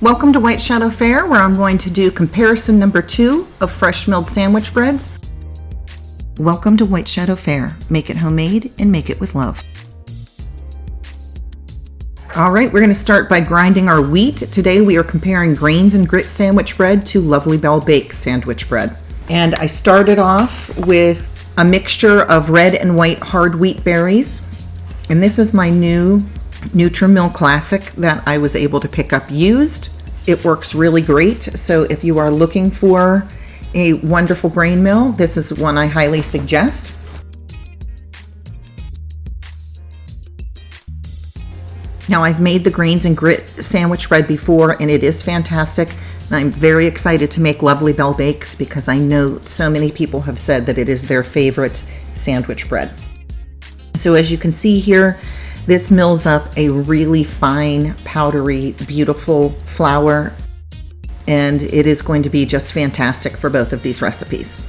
Welcome to White Shadow Fare, where I'm going to do comparison number 2 of fresh milled sandwich breads. Welcome to White Shadow Fare. Make it homemade and make it with love. All right, we're going to start by grinding our wheat. Today we are comparing grains and grit sandwich bread to Lovely Bell Bake sandwich bread. And I started off with a mixture of red and white hard wheat berries. And this is my new Nutri-Mill Classic that I was able to pick up used. It works really great. So if you are looking for a wonderful grain mill, this is one I highly suggest. Now, I've made the grains and grit sandwich bread before, and it is fantastic. And I'm very excited to make Lovely Bell Bakes because I know so many people have said that it is their favorite sandwich bread. So as you can see here, this mills up a really fine, powdery, beautiful flour, and it is going to be just fantastic for both of these recipes.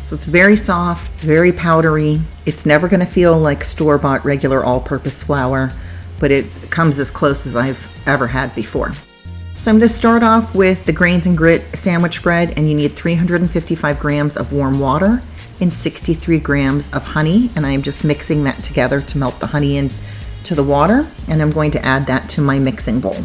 So it's very soft, very powdery. It's never going to feel like store-bought regular all-purpose flour, but it comes as close as I've ever had before. So I'm going to start off with the grains and grit sandwich bread, and you need 355 grams of warm water and 63 grams of honey, and I'm just mixing that together to melt the honey into the water, and I'm going to add that to my mixing bowl.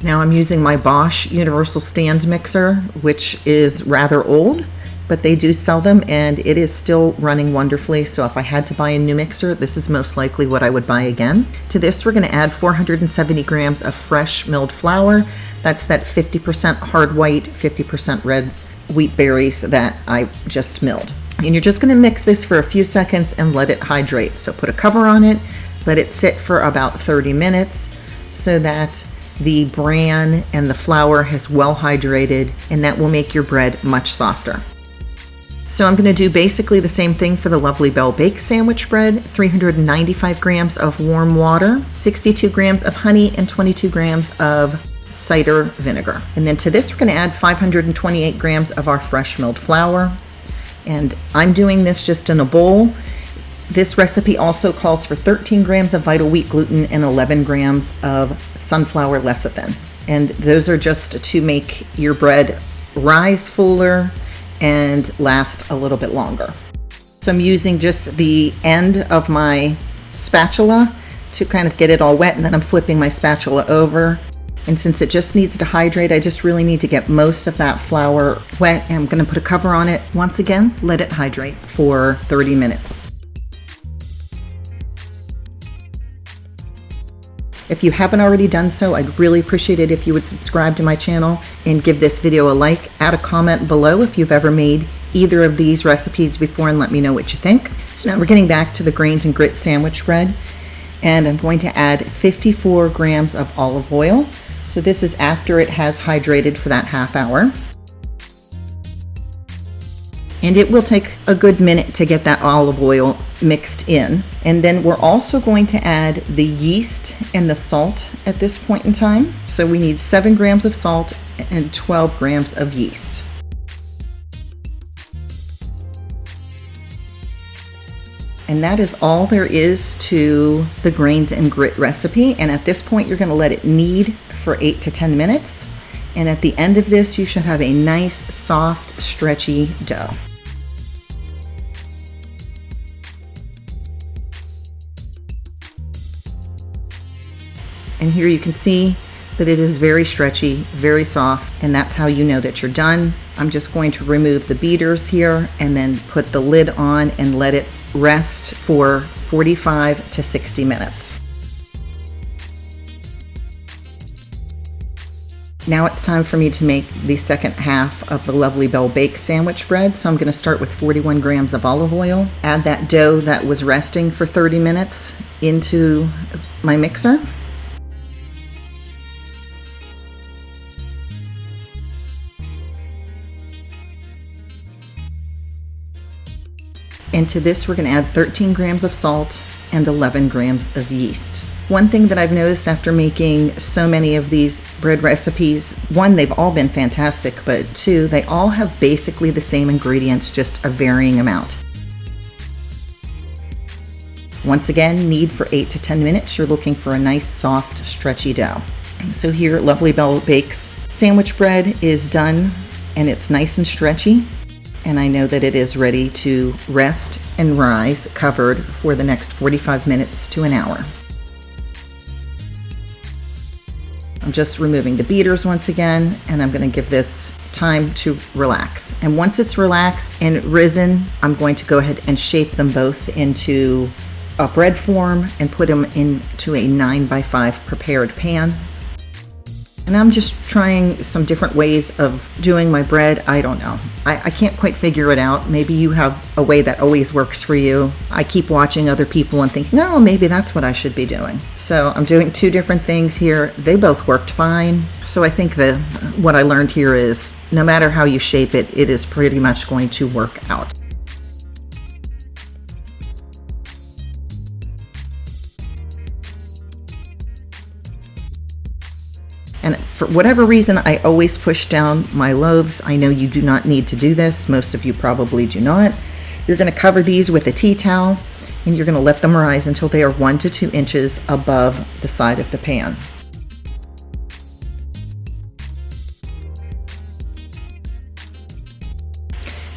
Now I'm using my Bosch universal stand mixer, which is rather old, but they do sell them and it is still running wonderfully. So if I had to buy a new mixer, this is most likely what I would buy again. To this, we're going to add 470 grams of fresh milled flour. That's that 50% hard white, 50% red wheat berries that I just milled. And you're just going to mix this for a few seconds and let it hydrate. So put a cover on it, let it sit for about 30 minutes so that the bran and the flour has well hydrated, and that will make your bread much softer. So I'm going to do basically the same thing for the Lovely Bell Bake sandwich bread. 395 grams of warm water, 62 grams of honey, and 22 grams of cider vinegar. And then to this, we're going to add 528 grams of our fresh milled flour. And I'm doing this just in a bowl. This recipe also calls for 13 grams of vital wheat gluten and 11 grams of sunflower lecithin. And those are just to make your bread rise fuller and last a little bit longer. So I'm using just the end of my spatula to kind of get it all wet, and then I'm flipping my spatula over. And since it just needs to hydrate, I just really need to get most of that flour wet. And I'm going to put a cover on it. Once again, let it hydrate for 30 minutes. If you haven't already done so, I'd really appreciate it if you would subscribe to my channel and give this video a like. Add a comment below if you've ever made either of these recipes before and let me know what you think. So now we're getting back to the grains and grit sandwich bread, and I'm going to add 54 grams of olive oil. So this is after it has hydrated for that half hour. And it will take a good minute to get that olive oil mixed in. And then we're also going to add the yeast and the salt at this point in time. So we need 7 grams of salt and 12 grams of yeast. And that is all there is to the grains and grit recipe. And at this point, you're going to let it knead for 8 to 10 minutes. And at the end of this, you should have a nice, soft, stretchy dough. And here you can see that it is very stretchy, very soft, and that's how you know that you're done. I'm just going to remove the beaters here and then put the lid on and let it rest for 45 to 60 minutes. Now it's time for me to make the second half of the Lovely Bell Bake sandwich bread. So I'm going to start with 41 grams of olive oil, add that dough that was resting for 30 minutes into my mixer. And to this, we're going to add 13 grams of salt and 11 grams of yeast. One thing that I've noticed after making so many of these bread recipes, one, they've all been fantastic, but two, they all have basically the same ingredients, just a varying amount. Once again, knead for 8 to 10 minutes. You're looking for a nice, soft, stretchy dough. So here, Lovely Bell Bakes sandwich bread is done, and it's nice and stretchy. And I know that it is ready to rest and rise covered for the next 45 minutes to an hour. I'm just removing the beaters once again, and I'm going to give this time to relax. And once it's relaxed and risen, I'm going to go ahead and shape them both into a bread form and put them into a 9x5 prepared pan. And I'm just trying some different ways of doing my bread. I don't know. I can't quite figure it out. Maybe you have a way that always works for you. I keep watching other people and thinking, no, maybe that's what I should be doing. So I'm doing two different things here. They both worked fine. So I think that what I learned here is no matter how you shape it, it is pretty much going to work out. And for whatever reason, I always push down my loaves. I know you do not need to do this. Most of you probably do not. You're going to cover these with a tea towel, and you're going to let them rise until they are 1 to 2 inches above the side of the pan.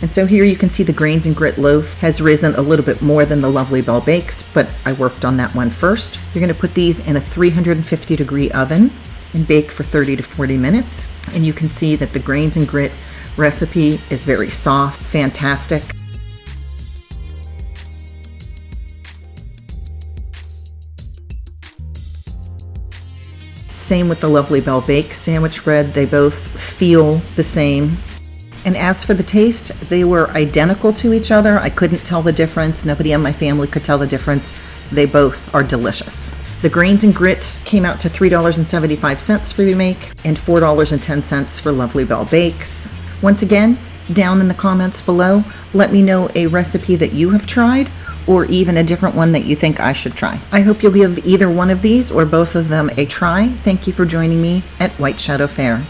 And so here you can see the grains and grit loaf has risen a little bit more than the Lovely Bell Bakes, but I worked on that one first. You're going to put these in a 350-degree oven and bake for 30 to 40 minutes. And you can see that the grains and grit recipe is very soft, fantastic. Same with the Lovely Bell Bake sandwich bread. They both feel the same. And as for the taste, they were identical to each other. I couldn't tell the difference. Nobody in my family could tell the difference. They both are delicious. The grains and grit came out to $3.75 for remake and $4.10 for Lovely Bell Bakes. Once again, down in the comments below, let me know a recipe that you have tried or even a different one that you think I should try. I hope you'll give either one of these or both of them a try. Thank you for joining me at White Shadow Fare.